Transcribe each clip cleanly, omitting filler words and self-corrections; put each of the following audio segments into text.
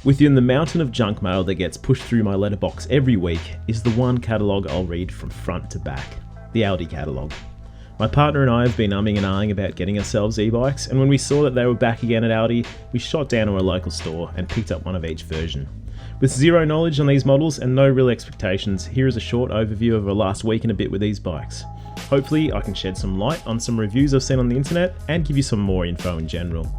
Within the mountain of junk mail that gets pushed through my letterbox every week is the one catalogue I'll read from front to back, the Aldi catalogue. My partner and I have been umming and ahhing about getting ourselves e-bikes, and when we saw that they were back again at Aldi, we shot down to a local store and picked up one of each version. With zero knowledge on these models and no real expectations, here is a short overview of our last week and a bit with these bikes. Hopefully I can shed some light on some reviews I've seen on the internet and give you some more info in general.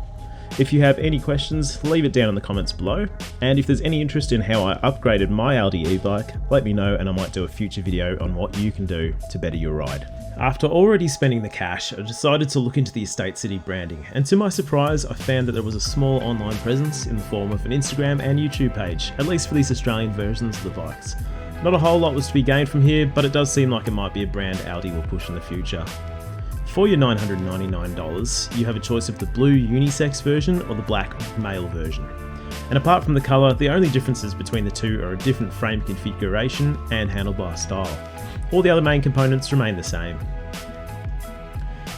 If you have any questions, leave it down in the comments below, and if there's any interest in how I upgraded my Aldi e-bike, let me know and I might do a future video on what you can do to better your ride. After already spending the cash, I decided to look into the Estate City branding, and to my surprise I found that there was a small online presence in the form of an Instagram and YouTube page, at least for these Australian versions of the bikes. Not a whole lot was to be gained from here, but it does seem like it might be a brand Aldi will push in the future. For your $999, you have a choice of the blue unisex version or the black male version. And apart from the colour, the only differences between the two are a different frame configuration and handlebar style. All the other main components remain the same.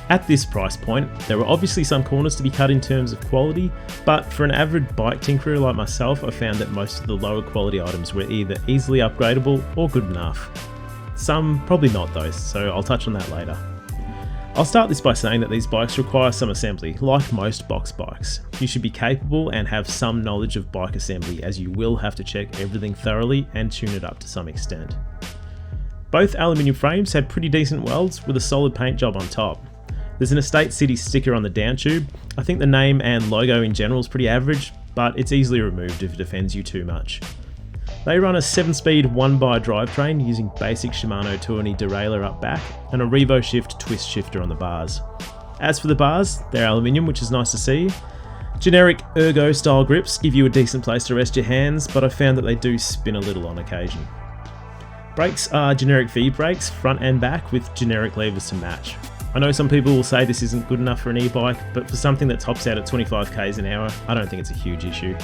At this price point, there are obviously some corners to be cut in terms of quality, but for an average bike tinkerer like myself, I found that most of the lower quality items were either easily upgradable or good enough. Some probably not though, so I'll touch on that later. I'll start this by saying that these bikes require some assembly, like most box bikes. You should be capable and have some knowledge of bike assembly, as you will have to check everything thoroughly and tune it up to some extent. Both aluminium frames had pretty decent welds with a solid paint job on top. There's an Estate City sticker on the down tube. I think the name and logo in general is pretty average, but it's easily removed if it offends you too much. They run a 7-speed 1x drivetrain using basic Shimano 220 derailleur up back and a RevoShift twist shifter on the bars. As for the bars, they're aluminium, which is nice to see. Generic ergo style grips give you a decent place to rest your hands, but I found that they do spin a little on occasion. Brakes are generic V brakes, front and back, with generic levers to match. I know some people will say this isn't good enough for an e-bike, but for something that tops out at 25 k's an hour, I don't think it's a huge issue.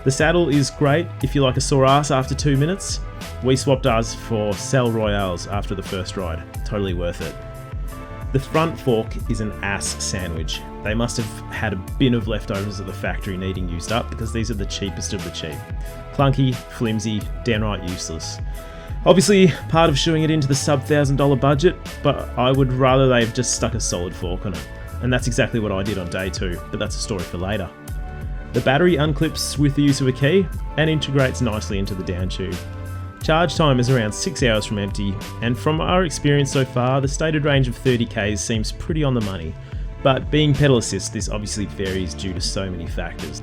The saddle is great if you like a sore ass after 2 minutes. We swapped ours for Cell Royales after the first ride. Totally worth it. The front fork is an ass sandwich. They must have had a bin of leftovers at the factory needing used up, because these are the cheapest of the cheap. Clunky, flimsy, downright useless. Obviously part of shoeing it into the sub $1,000 budget, but I would rather they've just stuck a solid fork on it. And that's exactly what I did on day 2, but that's a story for later. The battery unclips with the use of a key and integrates nicely into the down tube. Charge time is around 6 hours from empty, and from our experience so far, the stated range of 30 k's seems pretty on the money, but being pedal assist, this obviously varies due to so many factors.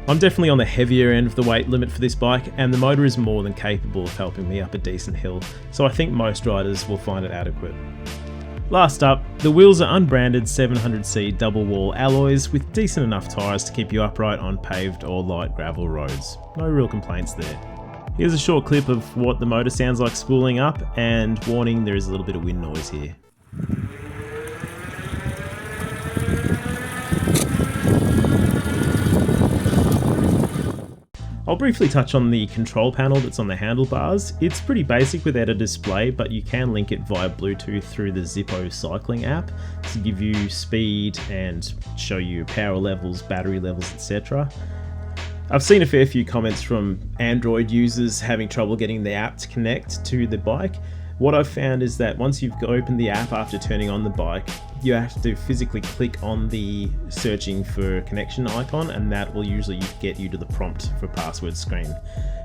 I'm definitely on the heavier end of the weight limit for this bike, and the motor is more than capable of helping me up a decent hill, so I think most riders will find it adequate. Last up, the wheels are unbranded 700C double wall alloys with decent enough tyres to keep you upright on paved or light gravel roads. No real complaints there. Here's a short clip of what the motor sounds like spooling up, and warning, there is a little bit of wind noise here. I'll briefly touch on the control panel that's on the handlebars. It's pretty basic without a display, but you can link it via Bluetooth through the Zippo cycling app to give you speed and show you power levels, battery levels, etc. I've seen a fair few comments from Android users having trouble getting the app to connect to the bike. What I've found is that once you've opened the app after turning on the bike, you have to physically click on the searching for connection icon, and that will usually get you to the prompt for password screen.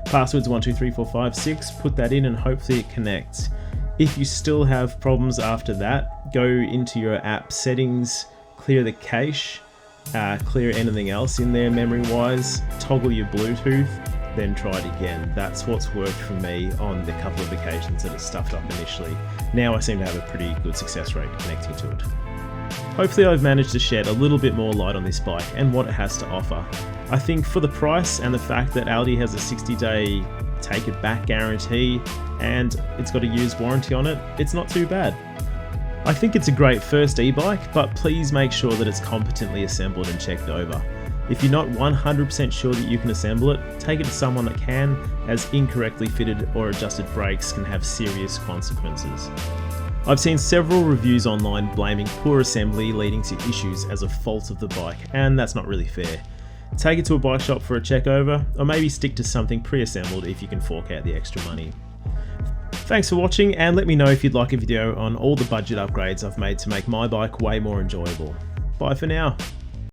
Password's 123456, put that in and hopefully it connects. If you still have problems after that, go into your app settings, clear the cache, clear anything else in there memory wise, toggle your Bluetooth, then try it again. That's what's worked for me on the couple of occasions that it stuffed up initially. Now I seem to have a pretty good success rate connecting to it. Hopefully I've managed to shed a little bit more light on this bike and what it has to offer. I think for the price and the fact that Aldi has a 60-day take it back guarantee and it's got a year's warranty on it, it's not too bad. I think it's a great first e-bike, but please make sure that it's competently assembled and checked over. If you're not 100% sure that you can assemble it, take it to someone that can, as incorrectly fitted or adjusted brakes can have serious consequences. I've seen several reviews online blaming poor assembly leading to issues as a fault of the bike, and that's not really fair. take it to a bike shop for a check over, or maybe stick to something pre-assembled if you can fork out the extra money. Thanks for watching, and let me know if you'd like a video on all the budget upgrades I've made to make my bike way more enjoyable. Bye for now.